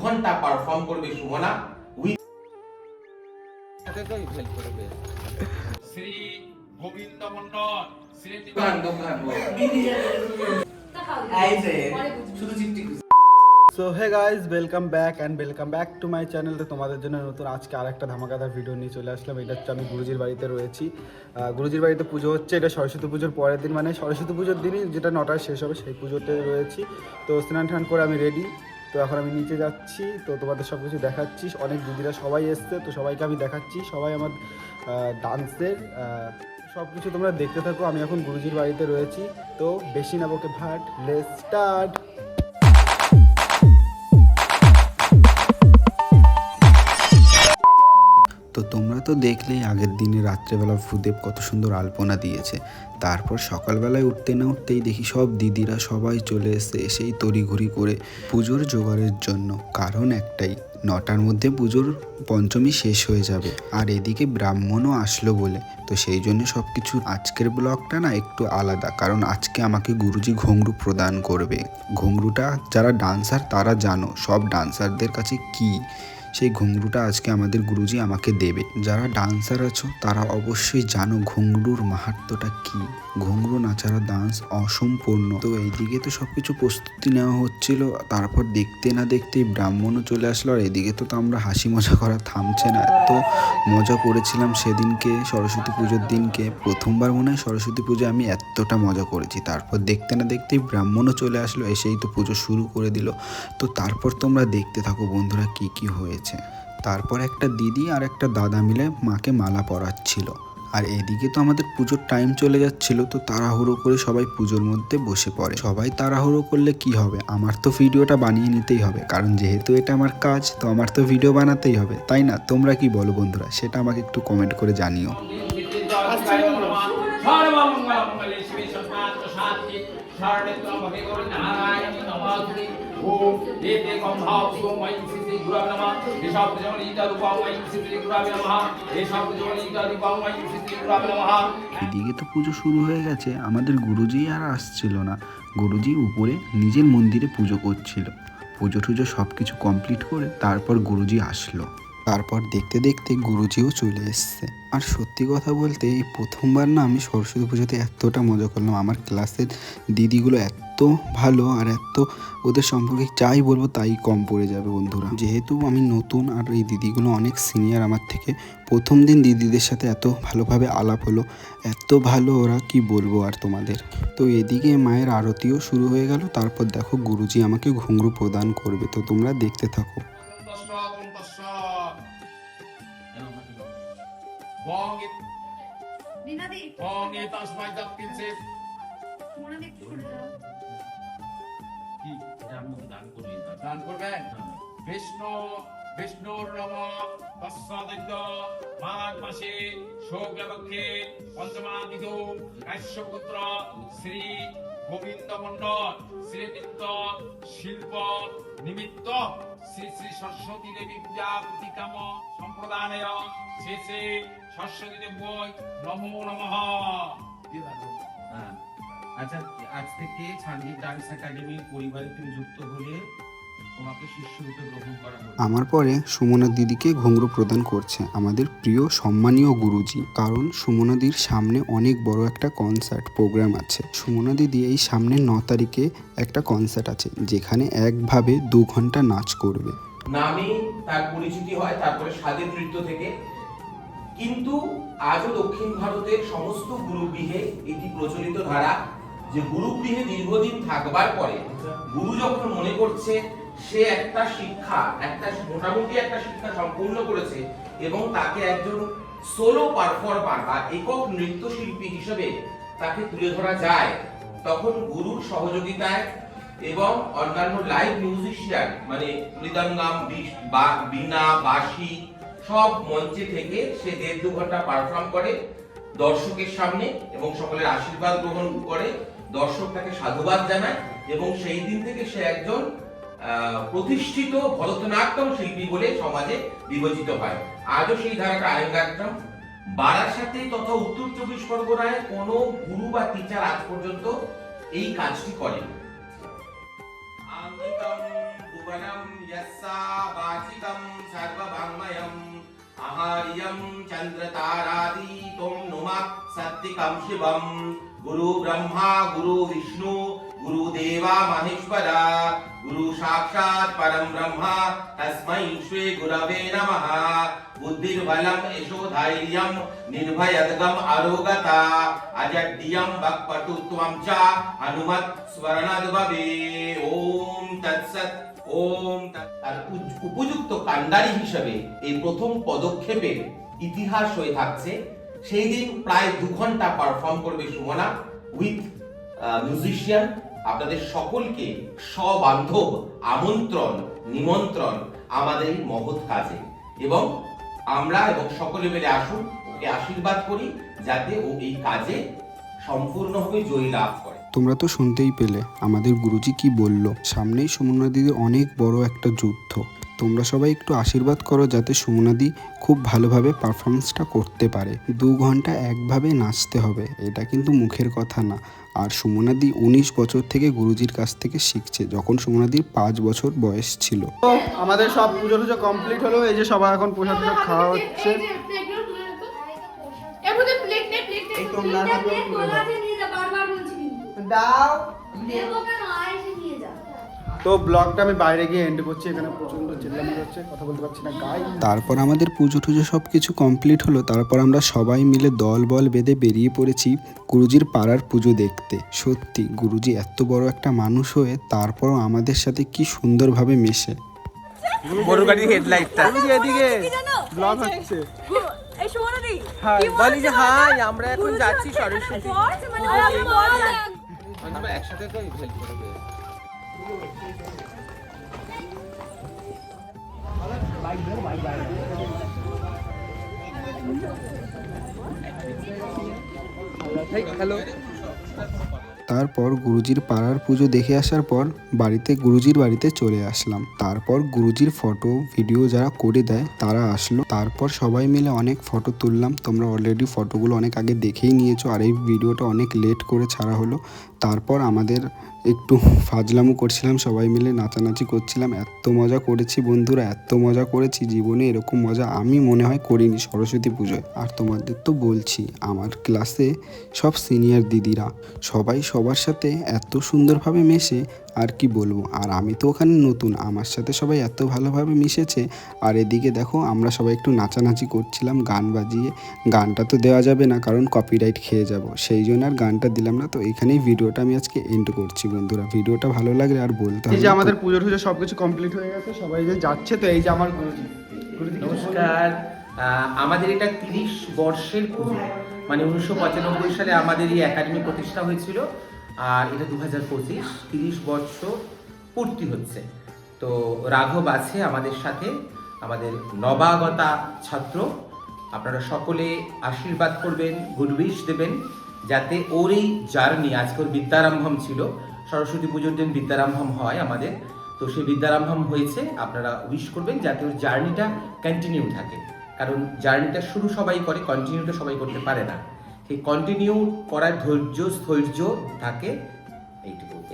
ঘন্টা পারফর্ম করবে Sumana with Shri Gobinda Mondal Shri so hey guys welcome back to my channel. তো তোমাদের জন্য নতুন আজকে আরেকটা ধামাকাদার ভিডিও নিয়ে চলে আসলাম। এটা হচ্ছে আমি গুরুজির বাড়িতে রয়েছি। গুরুজির বাড়িতে পুজো হচ্ছে, এটা সরস্বতী পুজোর পরের দিন, মানে সরস্বতী পুজোর দিনই যেটা 9টায় শেষ হবে সেই পুজোতে রয়েছি। তো স্নান টান করে আমি রেডি, তো এখন আমি নিচে যাচ্ছি। তো তোমাদের সব কিছু দেখাচ্ছি, অনেক দিদিরা সবাই এসছে, তো সবাইকে আমি দেখাচ্ছি, সবাই আমার ডান্সের সব কিছু তোমরা দেখতে থাকো। আমি এখন গুরুজির বাড়িতে রয়েছি, তো বেশি না বকে ভাট, লেটস স্টার্ট। তো তোমরা তো দেখলেই আগের দিনে রাত্রেবেলা ভূদেব কত সুন্দর আলপনা দিয়েছে। তারপর সকালবেলায় উঠতে না উঠতেই দেখি সব দিদিরা সবাই চলে এসেই তড়িঘড়ি করে পুজোর জোগাড়ের জন্য। কারণ একটাই, 9টার মধ্যে পুজোর পঞ্চমী শেষ হয়ে যাবে, আর এদিকে ব্রাহ্মণও আসলো বলে। তো সেই জন্য সব কিছু আজকের ব্লগটা না একটু আলাদা, কারণ আজকে আমাকে গুরুজি ঘুঙরু প্রদান করবে। ঘুঙরুটা যারা ডান্সার তারা জানো, সব ডান্সারদের কাছে কি সেই ঘুঙরুটা আজকে আমাদের গুরুজি আমাকে দেবে। যারা ডান্সার আছো তারা অবশ্যই জানো ঘুঙরুর মাহাত্ম্যটা কি। ঘুঙরু না ছাড়া ডান্স অসম্পূর্ণ। তো এইদিকে তো সবকিছু প্রস্তুতি নেওয়া হচ্ছিল, তারপর দেখতে না দেখতেই ব্রাহ্মণও চলে আসলো। আর এদিকে তো আমরা হাসি মজা করা থামছে না, এত মজা করেছিলাম সেদিনকে সরস্বতী পুজোর দিনকে। প্রথমবার মনে হয় সরস্বতী পুজো আমি এতটা মজা করেছি। তারপর দেখতে না দেখতেই ব্রাহ্মণও চলে আসলো, এসেই তো পুজো শুরু করে দিল। তো তারপর তোমরা দেখতে থাকো বন্ধুরা কি কি হয়েছে। তারপর একটা দিদি আর একটা দাদা মিলে মাকে মালা পরাচ্ছিল, আর এদিকে তো আমাদের পুজোর টাইম চলে যাচ্ছিল। তো তাড়াহুড়ো করে সবাই পুজোর মধ্যে বসে পড়ে। সবাই তাড়াহুড়ো করলে কি হবে, আমার তো ভিডিওটা বানিয়ে নিতেই হবে, কারণ যেহেতু এটা আমার কাজ, তো আমার তো ভিডিও বানাতেই হবে, তাই না? তোমরা কি বলো বন্ধুরা, সেটা আমাকে একটু কমেন্ট করে জানিও। এদিকে তো পুজো শুরু হয়ে গেছে, আমাদের গুরুজি আর আসছিল না। গুরুজি উপরে নিজের মন্দিরে পুজো করছিল। পুজো টুজো সব কিছু কমপ্লিট করে তারপর গুরুজি আসলো। তারপর দেখতে দেখতে গুরুজিও চলে এসছে। আর সত্যি কথা বলতে এই প্রথমবার না আমি সরস্বতী পুজোতে এতটা মজা করলাম। আমার ক্লাসের দিদিগুলো এত ভালো, আর এত ওদের সম্পর্কে যাই বলবো তাই কম পড়ে যাবে বন্ধুরা। যেহেতু আমি নতুন আর এই দিদিগুলো অনেক সিনিয়র আমার থেকে, প্রথম দিন দিদিদের সাথে এত ভালোভাবে আলাপ হলো, এত ভালো ওরা, কি বলবো আর তোমাদের। তো এদিকে মায়ের আরতিও শুরু হয়ে গেল। তারপর দেখো গুরুজি আমাকে ঘুঙরু প্রদান করবে, তো তোমরা দেখতে থাকো। দান করবেন। বিষ্ণু বিষ্ণুর নম তস্মাদিত্য মাঘ মাসে শুক্লপক্ষে পঞ্চমাদিথ কাশ্যপুত্র শ্রী গোবিন্দ মন্ডল শ্রী নিত্য শিল্প নিমিত্ত শ্রী শ্রী সরস্বতী দেবী পূজা প্রতিকাম সম্প্রদানের শেষে সরস্বতী দেবী নমো নমঃ। আচ্ছা, আজ থেকে ছান্দি ডান্স একাডেমির পরিবারে তুমি যুক্ত হলে তোমাকে শিষ্যরূপে গ্রহণ করা হবে। আমার পরে সুমনা দিদিকে ঘুঙরু প্রদান করছে আমাদের প্রিয় সম্মানীয় গুরুজি। কারণ সুমনা দিদির সামনে অনেক বড় একটা কনসার্ট প্রোগ্রাম আছে। সুমনা দিদি এই সামনে 9 তারিখে একটা কনসার্ট আছে, যেখানে একভাবে 2 ঘন্টা নাচ করবে। নামে তার পরিচিতি হয়, তারপরে স্বাদের নৃত্য থেকে। কিন্তু আজও দক্ষিণ ভারতের সমস্ত গুরুগৃহে এটি প্রচলিত ধারা যে গুরুগৃহে দীর্ঘদিন থাকবার পরে গুরু যখন মনে করছে সে একটা শিক্ষা, একটা মোটামুটি একটা শিক্ষা সম্পূর্ণ করেছে এবং তাকে একজন সোলো পারফর্মার বা একক নৃত্যশিল্পী হিসেবে তাকে তুলে ধরা যায়, তখন গুরুর সহযোগিতায় এবং অন্যান্য লাইভ মিউজিশিয়ান মানে মৃদঙ্গম, বীণা, বাঁশি সব মঞ্চে থেকে সে 1.5-2 ঘন্টা পারফর্ম করে দর্শকের সামনে এবং সকলের আশীর্বাদ গ্রহণ করে। দর্শক তাকে সাধুবাদ জানায় এবং সেই দিন থেকে সে একজন প্রতিষ্ঠিত ভরতনাট্যম শিল্পী বলে সমাজে বিবেচিত হয়। আজও সেই ধারাটা আরেঙ্গাট্যম বারাসাতে তথা উত্তর 24 পরগনায় কোনো গুরু বা টিচার আজ পর্যন্ত এই কাজটি করেন। भुवनं यस्सा वाचिकं सर्ववाङ्मयम् आहार्यं चन्द्रतारादि त्वं नुमः सत्तिकं शिवं गुरु ब्रह्मा गुरु विष्णु गुरुदेवा महेश्वरा गुरु साक्षात् परं ब्रह्म तस्मै श्री गुरवे नमः बुद्धिर्बलं यशोधैर्यं निर्भयद्गम् अरोगता अजड्यं वक्पटुत्वं च हनुमत् स्मरणद्भवे ओम तत्सत् ওম আর উপযুক্ত কান্ডারি হিসেবে এই প্রথম পদক্ষেপের ইতিহাস হয়ে থাকছে। সেই দিন প্রায় 2 ঘন্টা পারফর্ম করবে সুমনা উইথ মিউজিশিয়ান। আপনাদের সকলকে সবান্ধব আমন্ত্রণ নিমন্ত্রণ আমাদের এই মহৎ কাজে, এবং আমরা এবং সকলে মিলে আসুন, ওকে আশীর্বাদ করি যাতে ও এই কাজে সম্পূর্ণভাবে জয়ী লাভ করে। তোমরা তো শুনতেই পেলে আমাদের গুরুজি কি বলল। সামনেই সুমনা দিদির অনেক বড় একটা যুদ্ধ। তোমরা সবাই একটু আশীর্বাদ করো যাতে সুমনা দি খুব ভালোভাবে পারফরমেন্সটা করতে পারে। 2 ঘন্টা একভাবে নাচতে হবে, এটা কিন্তু মুখের কথা না। আর সুমনা দি 19 বছর থেকে গুরুজির কাছ থেকে শিখছে, যখন সুমনা দির 5 বছর বয়স ছিল। তো আমাদের সব পুজো টুজো কমপ্লিট হলো। এই যে সবাই এখন প্রসাদ টুসাদ খাওয়া হচ্ছে। এই তোমরা দাও। তো ব্লগটা আমি বাইরে গিয়ে এন্ড করছি, এখানে প্রচন্ড চিল্লামিল্লি হচ্ছে, কথা বলতে পারছি না গাই। তারপর আমাদের পুজো টুজো সব কিছু কমপ্লিট হলো। তারপর আমরা সবাই মিলে দল বল বেঁধে বেরিয়ে পড়েছি গুরুজির পাড়ার পুজো দেখতে। সত্যি গুরুজি এত বড় একটা মানুষ হয়ে তারপরও আমাদের সাথে কি সুন্দরভাবে মেশে। বড় গাড়ির হেডলাইটটা এদিকে ব্লগ হচ্ছে। এই সুমনা দি হাই বলি যে হাই, আমরা এখন যাচ্ছি সরস্বতী। আমরা একসাথে তো হেল্প করবে। হ্যালো। তারপর গুরুজির পাড়ার পুজো দেখে আসার পর গুরুজির বাড়িতে চলে আসলাম। তারপর গুরুজির ফটো ভিডিও যারা করে দেয় তারা আসলো। তারপর সবাই মিলে অনেক ফটো তুললাম। তোমরা অলরেডি ফটোগুলো অনেক আগে দেখেই নিয়েছো, আর এই ভিডিওটা অনেক লেট করে ছাড়া হলো। তারপর আমাদের একটু ফাজলামো করছিলাম, সবাই মিলে নাচানাচি করছিলাম। এত মজা করেছি বন্ধুরা, এত মজা করেছি, জীবনে এরকম মজা আমি মনে হয় করিনি সরস্বতী পুজোয়। আর তোমাদের তো বলছি, আমার ক্লাসে সব সিনিয়র দিদিরা সবাই সবার সাথে এত সুন্দরভাবে মেশে, আর কি বলবো। আর আমি তো ওখানে নতুন, আমার সাথে সবাই এত ভালোভাবে মিশেছে। আর এদিকে দেখো আমরা সবাই একটু নাচানাচি করছিলাম গান বাজিয়ে। গানটা তো দেওয়া যাবে না, কারণ কপিরাইট খেয়ে যাব, সেই জন্য আর গানটা দিলাম না। তো এখানেই ভিডিওটা আমি আজকে এন্ড করছি বন্ধুরা। ভিডিওটা ভালো লাগলে আর বলতে হবে। এই যে আমাদের পুজো টুজো সবকিছু কমপ্লিট হয়ে গেছে, সবাই যে যাচ্ছে। তো এই যে আমার গুরুজি। নমস্কার। আমাদের এটা 30 বর্ষের পুজো, মানে 1995 সালে আমাদের এই একাডেমি প্রতিষ্ঠা হয়েছিল, আর এটা 2025 30 বছর পূর্তি হচ্ছে। তো রাঘব আছে আমাদের সাথে, আমাদের নবাগতা ছাত্র। আপনারা সকলে আশীর্বাদ করবেন, গুড উইশ দেবেন, যাতে ওর এই জার্নি, আজকে ওর বিদ্যারম্ভম ছিল, সরস্বতী পুজোর দিন বিদ্যারম্ভম হয় আমাদের, তো সেই বিদ্যারম্ভম হয়েছে। আপনারা উইশ করবেন যাতে ওর জার্নিটা কন্টিনিউ থাকে, কারণ জার্নিটা শুরু সবাই করে, কন্টিনিউটা সবাই করতে পারে না। সেই কন্টিনিউ করার স্থৈর্য থাকে।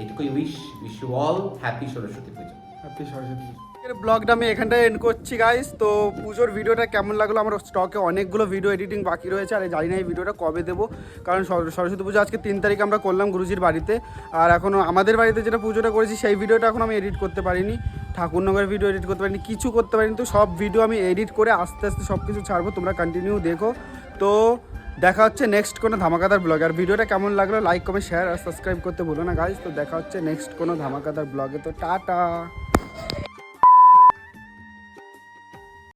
এইটুকুই wish you all happy Saraswati Pujo. Happy Saraswati পুজো। এর ব্লগটা আমি এখানটায় এন্ড করছি গাইস। তো পুজোর ভিডিওটা কেমন লাগলো? আমার স্টকে অনেকগুলো ভিডিও এডিটিং বাকি রয়েছে, আর জানি না এই ভিডিওটা কবে দেবো, কারণ সরস্বতী পুজো আজকে 3 তারিখ আমরা করলাম গুরুজির বাড়িতে। আর এখনও আমাদের বাড়িতে যেটা পুজোটা করেছি সেই ভিডিওটা এখন আমি এডিট করতে পারিনি, ঠাকুরনগরের ভিডিও এডিট করতে পারিনি, কিছু করতে পারিনি। তো সব ভিডিও আমি এডিট করে আস্তে আস্তে সব কিছু ছাড়বো, তোমরা কন্টিনিউ দেখো। তো দেখা হচ্ছে নেক্সট কোনো ধামাকাদার ব্লগে। আর ভিডিওটা কেমন লাগলো লাইক কমেন্ট শেয়ার আর সাবস্ক্রাইব করতে ভুলো না গাইস। তো দেখা হচ্ছে নেক্সট কোনো ধামাকাদার ব্লগে। তো টাটা।